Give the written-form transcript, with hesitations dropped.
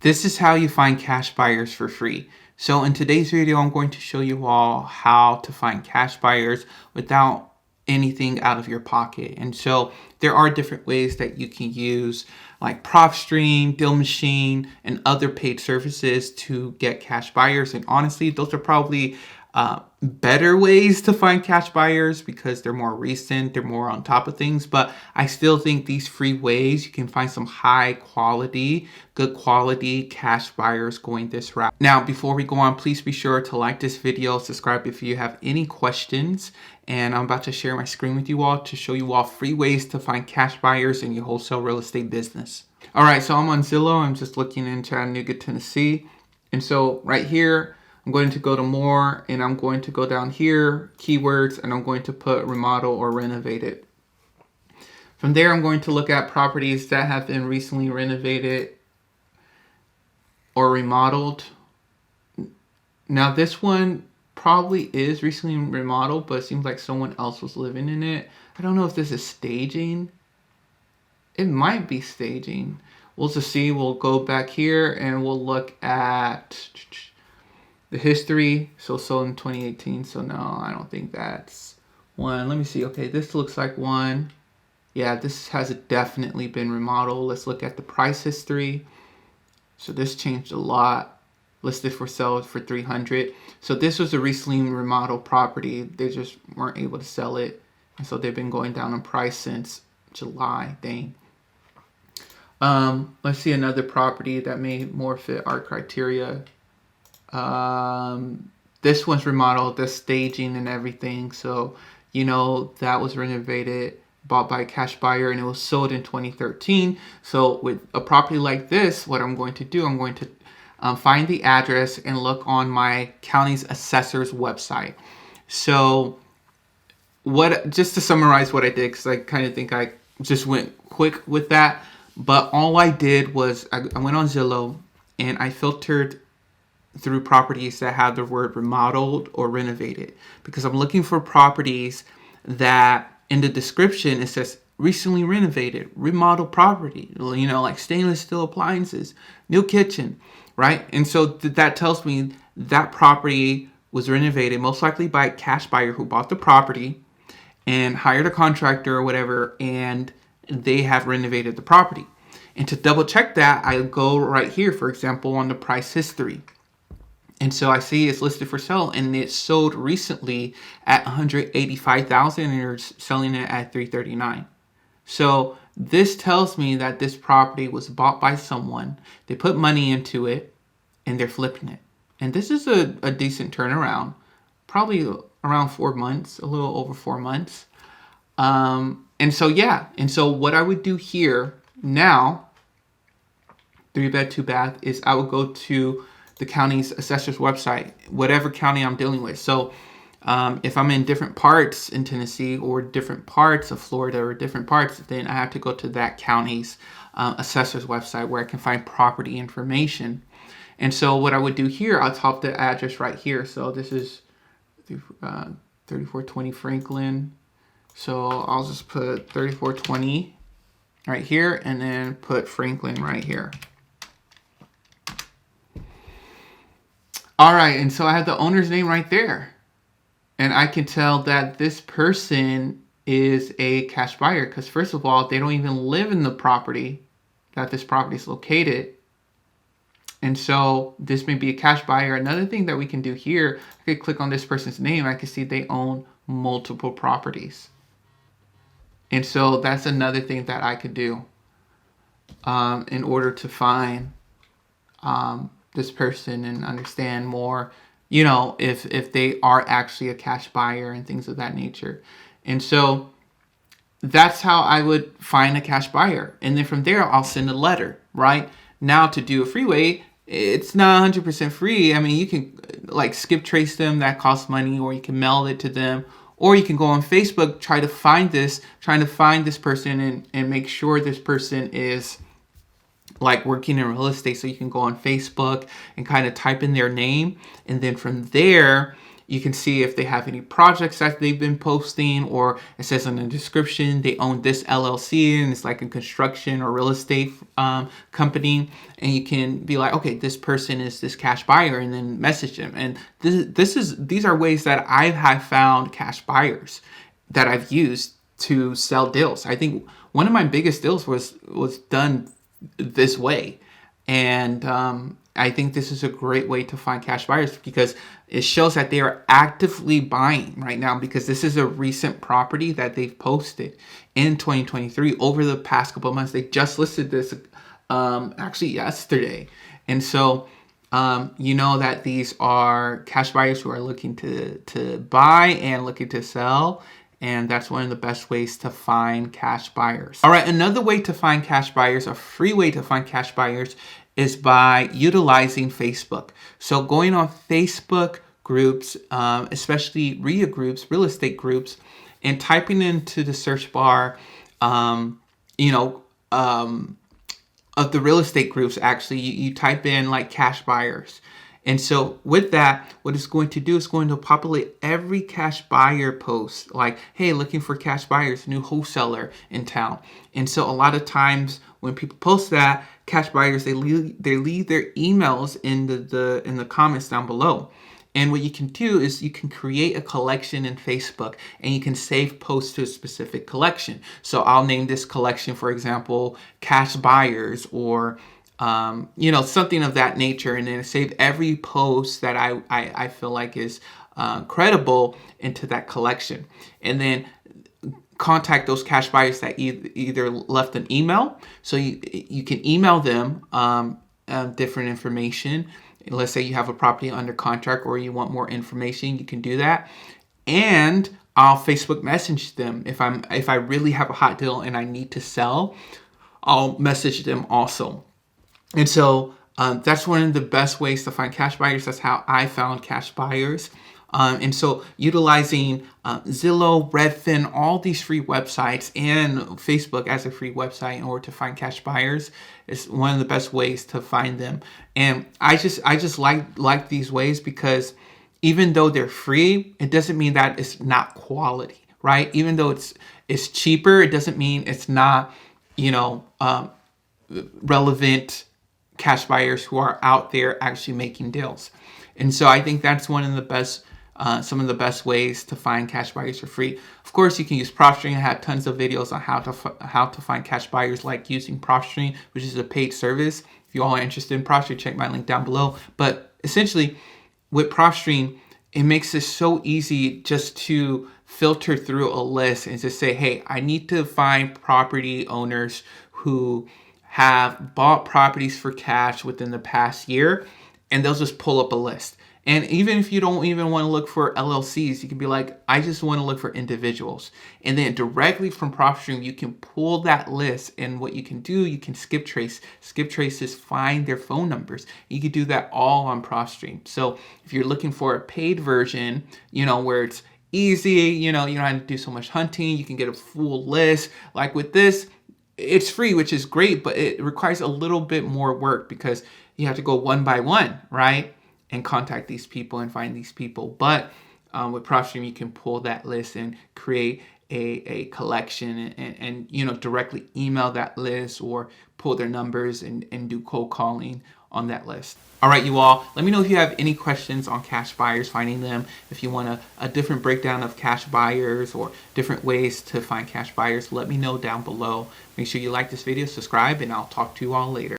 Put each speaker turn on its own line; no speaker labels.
This is how you find cash buyers for free. So in today's video, I'm going to show you all how to find cash buyers without anything out of your pocket. And so there are different ways that you can use like PropStream, Deal Machine, and other paid services to get cash buyers. And honestly, those are probably better ways to find cash buyers because they're more recent, they're more on top of things. But I still think these free ways, you can find some high quality, good quality cash buyers going this route. Now, before we go on, please be sure to like this video, subscribe if you have any questions. And I'm about to share my screen with you all to show you all free ways to find cash buyers in your wholesale real estate business. All right, so I'm on Zillow. I'm just looking in Chattanooga, Tennessee. And so right here, I'm going to go to more and I'm going to go down here, keywords, and I'm going to put remodel or renovated. From there, I'm going to look at properties that have been recently renovated or remodeled. Now this one probably is recently remodeled, but it seems like someone else was living in it. I don't know if this is staging. It might be staging. We'll just see. We'll go back here and we'll look at the history. So sold in 2018. So no, I don't think that's one. Let me see. Okay, this looks like one. Yeah, this has definitely been remodeled. Let's look at the price history. So this changed a lot. Listed for sale for $300. So this was a recently remodeled property. They just weren't able to sell it. And so they've been going down in price since July. Dang. Let's see another property that may more fit our criteria. This one's remodeled, the staging and everything. So, you know, that was renovated, bought by a cash buyer, and it was sold in 2013. So with a property like this, what I'm going to do, I'm going to find the address and look on my county's assessor's website. So just to summarize what I did, because I kind of think I just went quick with that. But all I did was I went on Zillow and I filtered through properties that have the word remodeled or renovated, because I'm looking for properties that in the description it says recently renovated, remodeled property, you know, like stainless steel appliances, new kitchen, right? And so that tells me that property was renovated most likely by a cash buyer who bought the property and hired a contractor or whatever, and they have renovated the property. And to double check that, I go right here, for example, on the price history. And so I see it's listed for sale and it sold recently at $185,000 and you're selling it at $339,000. So this tells me that this property was bought by someone. They put money into it and they're flipping it. And this is a decent turnaround, probably around 4 months, a little over 4 months. And so what I would do here now, 3-bed, 2-bath, is I would go to the county's assessor's website, whatever county I'm dealing with. So if I'm in different parts in Tennessee or different parts of Florida or different parts, then I have to go to that county's assessor's website where I can find property information. And so what I would do here, I'll type the address right here. So this is 3420 Franklin. So I'll just put 3420 right here and then put Franklin right here. All right, and so I have the owner's name right there. And I can tell that this person is a cash buyer because first of all, they don't even live in the property that this property is located. And so this may be a cash buyer. Another thing that we can do here, I could click on this person's name. I can see they own multiple properties. And so that's another thing that I could do in order to find this person and understand more, you know, if they are actually a cash buyer and things of that nature. And so that's how I would find a cash buyer. And then from there, I'll send a letter, right? Now to do a freeway, it's not 100% free. I mean, you can like skip trace them, that costs money, or you can mail it to them. Or you can go on Facebook, trying to find this person and make sure this person is like working in real estate. So you can go on Facebook and kind of type in their name. And then from there, You can see if they have any projects that they've been posting, or it says in the description they own this LLC and it's like a construction or real estate company. And you can be like, okay, this person is this cash buyer, and then message them. And these are ways that I have found cash buyers that I've used to sell deals. I think one of my biggest deals was done this way. And I think this is a great way to find cash buyers, because it shows that they are actively buying right now, because this is a recent property that they've posted in 2023 over the past couple of months. They just listed this actually yesterday. And so you know that these are cash buyers who are looking to buy and looking to sell. And that's one of the best ways to find cash buyers. All right, another way to find cash buyers, a free way to find cash buyers, is by utilizing Facebook. So going on Facebook groups, especially REIA groups, real estate groups, and typing into the search bar, of the real estate groups, actually, you type in like cash buyers. And so with that, what it's going to do is going to populate every cash buyer post, like, hey, looking for cash buyers, new wholesaler in town. And so a lot of times when people post that, cash buyers, they leave their emails in the comments down below. And what you can do is you can create a collection in Facebook, and you can save posts to a specific collection. So I'll name this collection, for example, cash buyers, or something of that nature, and then save every post that I feel like is credible into that collection. And then contact those cash buyers that either left an email. So you can email them different information. Let's say you have a property under contract or you want more information, you can do that. And I'll Facebook message them. If I really have a hot deal and I need to sell, I'll message them also. And so that's one of the best ways to find cash buyers. That's how I found cash buyers. And so utilizing Zillow, Redfin, all these free websites, and Facebook as a free website in order to find cash buyers is one of the best ways to find them. And I just like these ways, because even though they're free, it doesn't mean that it's not quality, right? Even though it's cheaper, it doesn't mean it's not, relevant cash buyers who are out there actually making deals. And so I think that's one of the best, some of the best ways to find cash buyers for free. Of course, you can use PropStream. I have tons of videos on how to find cash buyers, like using PropStream, which is a paid service. If you all are interested in PropStream, check my link down below. But essentially, with PropStream, it makes it so easy just to filter through a list and just say, hey, I need to find property owners who have bought properties for cash within the past year, and they'll just pull up a list. And even if you don't even want to look for LLCs, you can be like, I just want to look for individuals. And then directly from PropStream, you can pull that list. And what you can do, you can skip trace. Skip traces, find their phone numbers. You can do that all on PropStream. So if you're looking for a paid version, where it's easy, you don't have to do so much hunting, you can get a full list. Like with this, it's free, which is great, but it requires a little bit more work, because you have to go one by one, right? And contact these people and find these people. But with PropStream, you can pull that list and create a collection and directly email that list, or pull their numbers and do cold calling on that list. All right, you all, let me know if you have any questions on cash buyers, finding them. If you want a different breakdown of cash buyers or different ways to find cash buyers, let me know down below. Make sure you like this video, subscribe, and I'll talk to you all later.